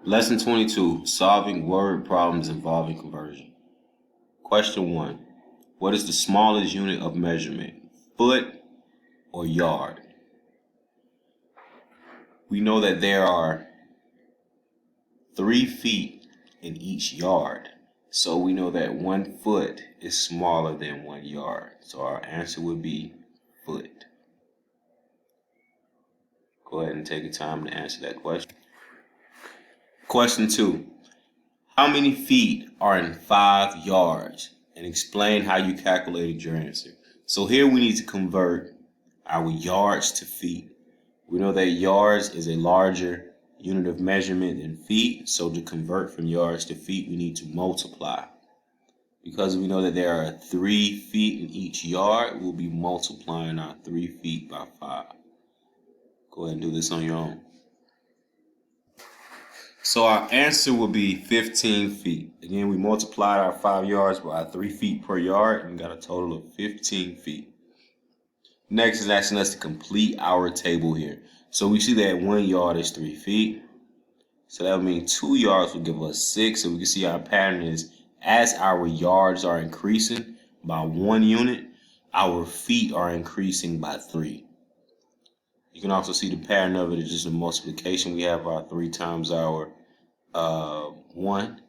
Lesson 22, solving word problems involving conversion. Question 1. What is the smallest unit of measurement, foot or yard? We know that there are 3 feet in each yard. So we know that 1 foot is smaller than 1 yard. So our answer would be foot. Go ahead and take your time to answer that question. Question 2. How many feet are in 5 yards? And explain how you calculated your answer. So here we need to convert our yards to feet. We know that yards is a larger unit of measurement than feet. So to convert from yards to feet, we need to multiply. Because we know that there are 3 feet in each yard, we'll be multiplying our 3 feet by 5. Go ahead and do this on your own. So our answer will be 15 feet. Again, we multiplied our 5 yards by 3 feet per yard and got a total of 15 feet. Next is asking us to complete our table here. So we see that 1 yard is 3 feet. So that would mean 2 yards will give us 6. So we can see our pattern is as our yards are increasing by 1 unit, our feet are increasing by 3. You can also see the pattern of it is just a multiplication. We have our 3 times our 1.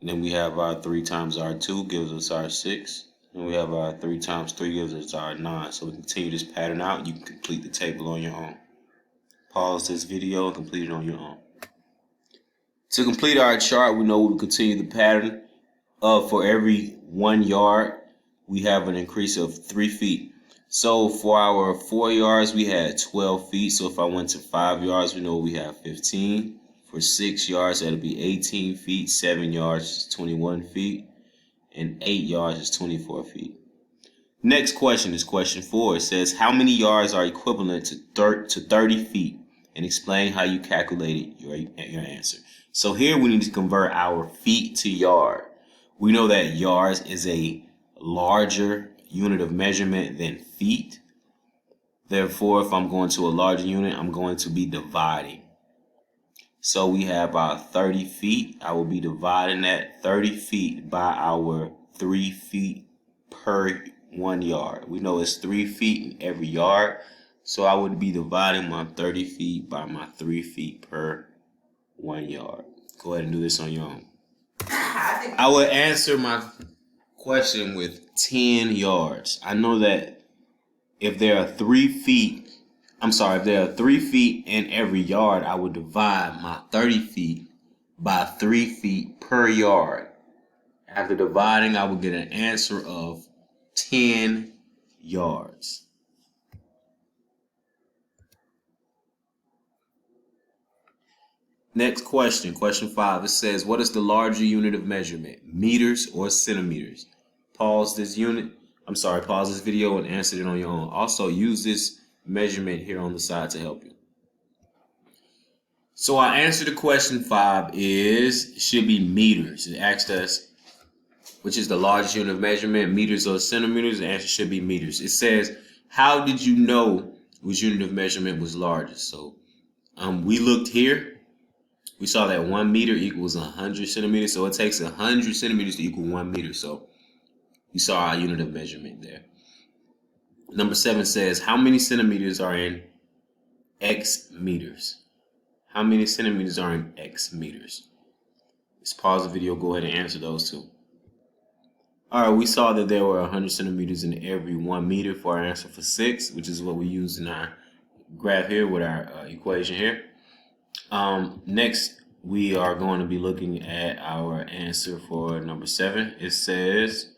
And then we have our 3 times our 2 gives us our 6. And we have our 3 times 3 gives us our 9. So we continue this pattern out and you can complete the table on your own. Pause this video and complete it on your own. To complete our chart, we know we'll continue the pattern of for every 1 yard, we have an increase of 3 feet. So for our 4 yards, we had 12 feet. So if I went to 5 yards, we know we have 15. For 6 yards, that'll be 18 feet. 7 yards is 21 feet. And 8 yards is 24 feet. Next question is question 4. It says, how many yards are equivalent to 30 feet? And explain how you calculated your answer. So here we need to convert our feet to yard. We know that yards is a larger unit of measurement than feet. Therefore, if I'm going to a larger unit, I'm going to be dividing. So we have our 30 feet. I will be dividing that 30 feet by our 3 feet per 1 yard. We know it's 3 feet in every yard. So I would be dividing my 30 feet by my 3 feet per 1 yard. Go ahead and do this on your own. I would answer my question with 10 yards. I know that if there are 3 feet, if there are 3 feet in every yard, I would divide my 30 feet by 3 feet per yard. After dividing, I would get an answer of 10 yards. Next question, question 5. It says, what is the larger unit of measurement, meters or centimeters? Pause this video and answer it on your own. Also, use this measurement here on the side to help you. So our answer to question 5 should be meters. It asked us, which is the largest unit of measurement, meters or centimeters? The answer should be meters. It says, how did you know which unit of measurement was largest? So we looked here. We saw that 1 meter equals 100 centimeters. So it takes 100 centimeters to equal 1 meter. So we saw our unit of measurement there. Number 7 says, how many centimeters are in X meters? How many centimeters are in X meters? Let's pause the video, go ahead and answer those two. All right, we saw that there were 100 centimeters in every 1 meter for our answer for 6, which is what we use in our graph here with our equation here. Next, we are going to be looking at our answer for number 7. It says,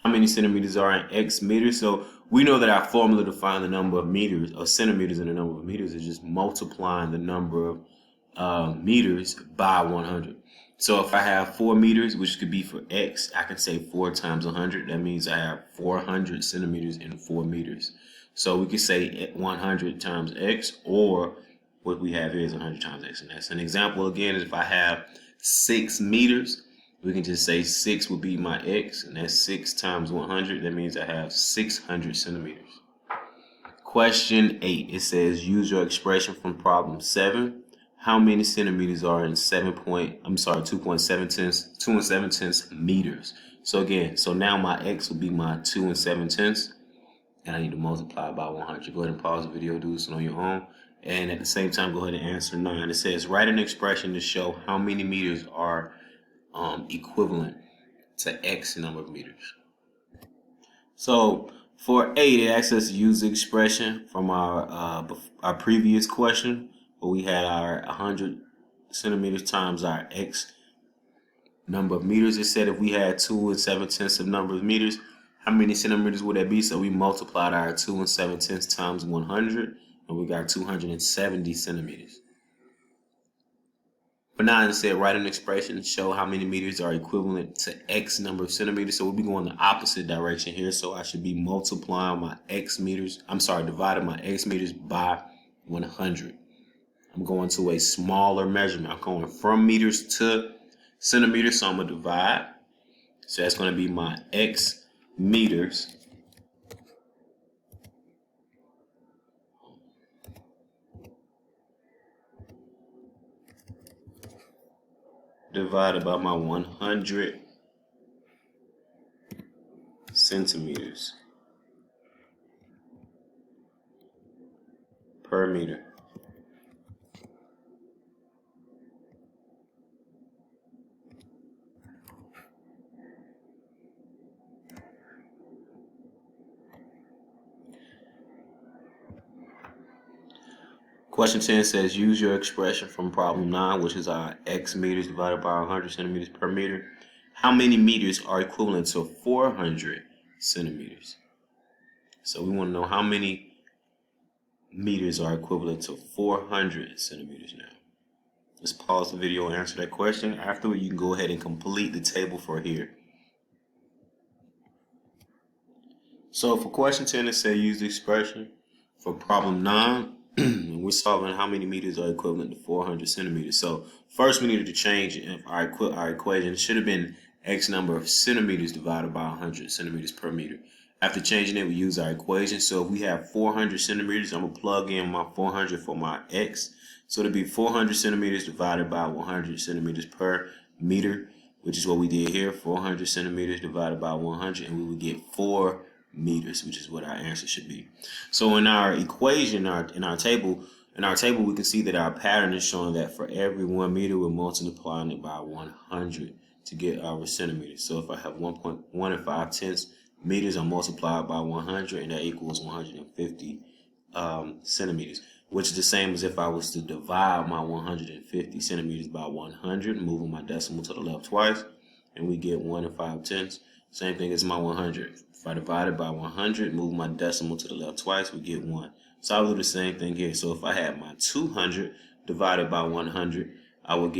how many centimeters are in X meters? So we know that our formula to find the number of meters or centimeters and the number of meters is just multiplying the number of meters by 100. So if I have 4 meters, which could be for X, I can say 4 times 100. That means I have 400 centimeters in 4 meters. So we could say 100 times X, or what we have here is 100 times X. And that's an example again. If I have 6 meters, we can just say 6 would be my X, and that's 6 times 100. That means I have 600 centimeters. Question 8, it says, use your expression from problem 7. how many centimeters are in 2.7 meters. So again, so now my x will be my 2 and 7/10, and I need to multiply by 100. Go ahead and pause the video, do this on your own. And at the same time, go ahead and answer 9. It says, write an expression to show how many meters are equivalent to X number of meters. So for 8, it asks us to use the expression from our previous question, where we had our 100 centimeters times our X number of meters. It said if we had 2 and 7/10 of number of meters, how many centimeters would that be? So we multiplied our 2 and 7/10 times 100, and we got 270 centimeters. But now it said write an expression to show how many meters are equivalent to X number of centimeters. So we'll be going the opposite direction here. So I should be multiplying my dividing my X meters by 100. I'm going to a smaller measurement. I'm going from meters to centimeters, so I'm going to divide. So that's going to be my X meters divided by my 100 centimeters per meter. Question 10 says, use your expression from problem 9, which is our X meters divided by 100 centimeters per meter. How many meters are equivalent to 400 centimeters? So we want to know how many meters are equivalent to 400 centimeters now. Let's pause the video and answer that question. Afterward, you can go ahead and complete the table for here. So for question 10, it says use the expression for problem 9. And we're solving how many meters are equivalent to 400 centimeters. So first we needed to change our equation. It should have been X number of centimeters divided by 100 centimeters per meter. After changing it, we use our equation. So if we have 400 centimeters, I'm going to plug in my 400 for my X. So it'll be 400 centimeters divided by 100 centimeters per meter, which is what we did here. 400 centimeters divided by 100, and we would get 4 meters, which is what our answer should be. So in our equation, in our table, we can see that our pattern is showing that for every 1 meter, we're multiplying it by 100 to get our centimeters. So if I have 1.1 5/10 meters, I multiply it by 100, and that equals 150 centimeters, which is the same as if I was to divide my 150 centimeters by 100, moving my decimal to the left twice, and we get 1 5/10. Same thing as my 100. If I divide it by 100, move my decimal to the left twice, we get 1. So I'll do the same thing here. So if I had my 200 divided by 100, I would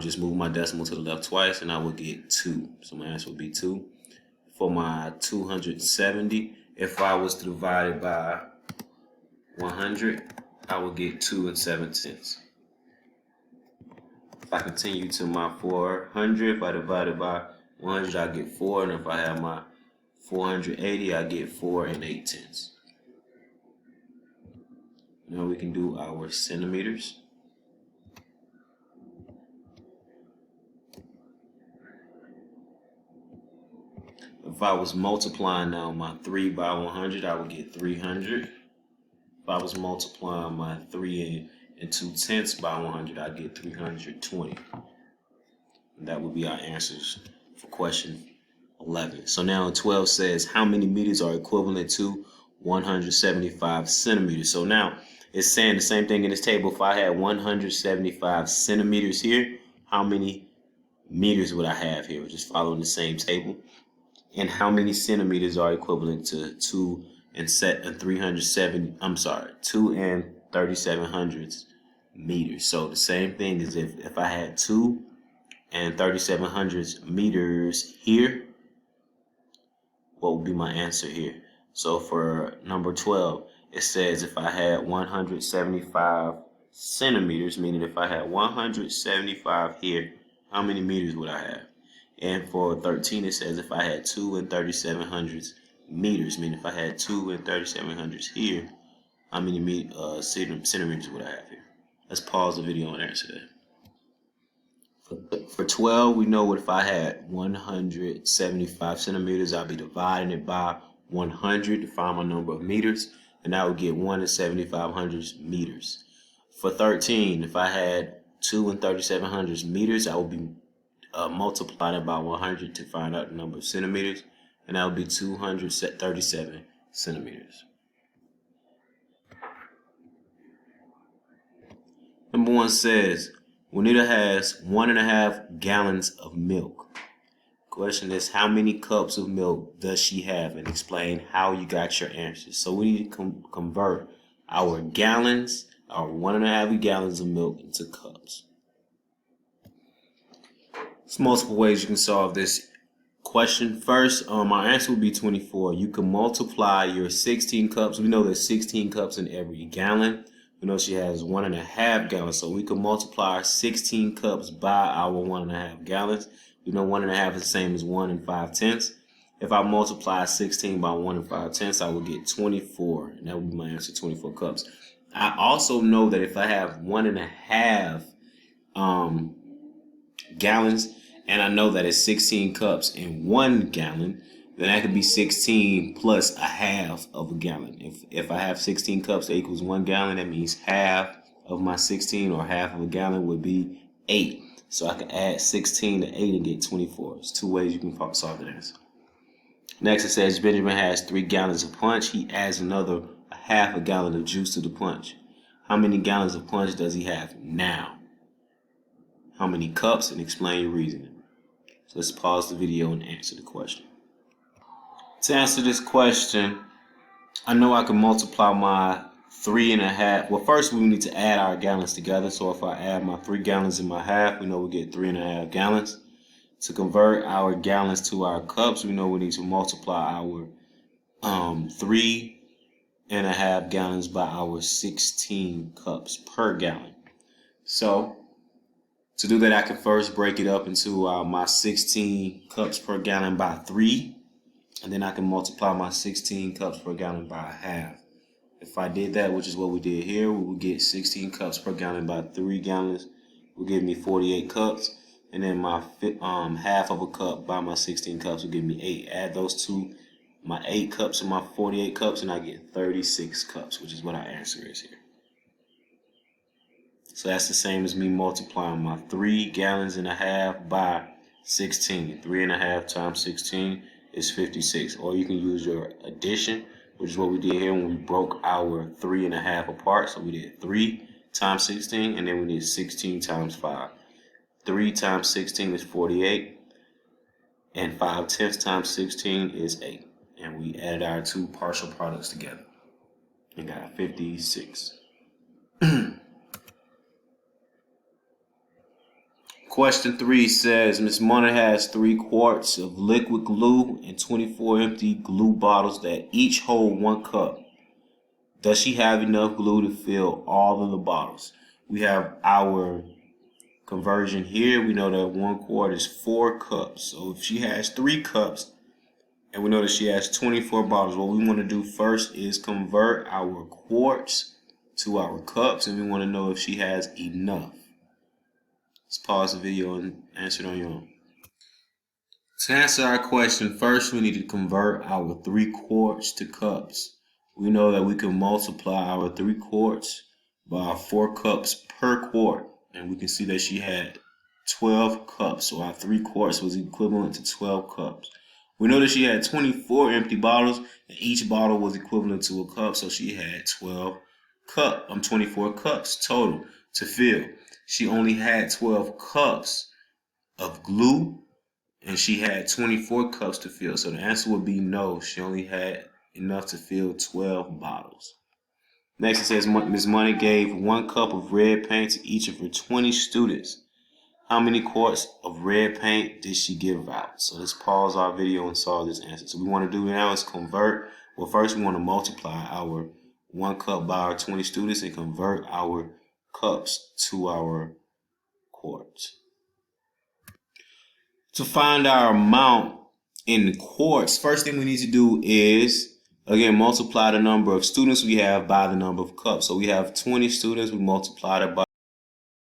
just move my decimal to the left twice, and I would get 2. So my answer would be 2. For my 270, if I was to divide it by 100, I would get 2 and 7/10. If I continue to my 400, if I divide it by 100, I get 4, and if I have my 480, I get 4 and 8/10. Now we can do our centimeters. If I was multiplying now my 3 by 100, I would get 300. If I was multiplying my 3 and 2/10 by 100, I'd get 320. And that would be our answers for question 11. So now 12 says how many meters are equivalent to 175 centimeters. So now it's saying the same thing in this table. If I had 175 centimeters here, how many meters would I have here? We're just following the same table. And how many centimeters are equivalent to 2 and 3700 meters. So the same thing is if I had 2 and 3700 meters here, what would be my answer here? So for number 12, it says if I had 175 centimeters, meaning if I had 175 here, how many meters would I have? And for 13, it says if I had 2 and 3700 meters, meaning if I had 2 and 3700 here, how many centimeters would I have here? Let's pause the video and answer that. For 12, we know what if I had 175 centimeters, I'll be dividing it by 100 to find my number of meters, and I would get 1 and 7/75 meters. For 13, if I had 2 and 37 meters, I would be multiplying it by 100 to find out the number of centimeters, and that would be 237 centimeters. Number 1 says, Juanita has 1.5 gallons of milk. Question is, how many cups of milk does she have? And explain how you got your answers. So we need to convert our gallons, our 1.5 gallons of milk, into cups. There's multiple ways you can solve this question. First, our answer would be 24. You can multiply your 16 cups. We know there's 16 cups in every gallon. We know she has 1.5 gallons, so we can multiply our 16 cups by our 1.5 gallons. We know 1.5 is the same as 1 and 5/10. If I multiply 16 by 1 and 5/10, I will get 24, and that would be my answer, 24 cups. I also know that if I have 1.5 gallons, and I know that it's 16 cups in 1 gallon, then that could be 16 plus a half of a gallon. If I have 16 cups that equals 1 gallon, that means half of my 16 or half of a gallon would be 8. So I can add 16 to 8 and get 24. There's 2 ways you can solve that answer. Next it says Benjamin has 3 gallons of punch. He adds another half a gallon of juice to the punch. How many gallons of punch does he have now? How many cups? And explain your reasoning. So let's pause the video and answer the question. To answer this question, I know I can multiply my 3.5. Well, first we need to add our gallons together. So if I add my 3 gallons and my half, we know we get 3.5 gallons. To convert our gallons to our cups, we know we need to multiply our 3.5 gallons by our 16 cups per gallon. So to do that, I can first break it up into my 16 cups per gallon by 3. And then I can multiply my 16 cups per gallon by half. If I did that, which is what we did here, we would get 16 cups per gallon by 3 gallons will give me 48 cups. And then my half of a cup by my 16 cups will give me 8. Add those two, my 8 cups and my 48 cups, and I get 36 cups, which is what our answer is here. So that's the same as me multiplying my 3.5 gallons by 16. 3.5 times 16 is 56. Or you can use your addition, which is what we did here when we broke our 3.5 apart. So we did 3 times 16, and then we did 16 times 5. 3 times 16 is 48, and 5/10 times 16 is 8. And we added our 2 partial products together and got 56. Question 3 says, Miss Mona has 3 quarts of liquid glue and 24 empty glue bottles that each hold 1 cup. Does she have enough glue to fill all of the bottles? We have our conversion here. We know that 1 quart is 4 cups. So if she has 3 cups and we know that she has 24 bottles, what we want to do first is convert our quarts to our cups, and we want to know if she has enough. Let's pause the video and answer it on your own. To answer our question, first we need to convert our 3 quarts to cups. We know that we can multiply our 3 quarts by 4 cups per quart, and we can see that she had 12 cups. So our 3 quarts was equivalent to 12 cups. We know that she had 24 empty bottles, and each bottle was equivalent to a cup, so she had 24 cups total to fill. She only had 12 cups of glue, and she had 24 cups to fill. So the answer would be no. She only had enough to fill 12 bottles. Next it says Ms. Money gave 1 cup of red paint to each of her 20 students. How many quarts of red paint did she give out? So let's pause our video and solve this answer. So what we want to do now is convert. Well, first we want to multiply our 1 cup by our 20 students and convert our cups to our quarts. To find our amount in quarts, first thing we need to do is, again, multiply the number of students we have by the number of cups. So we have 20 students, we multiplied it by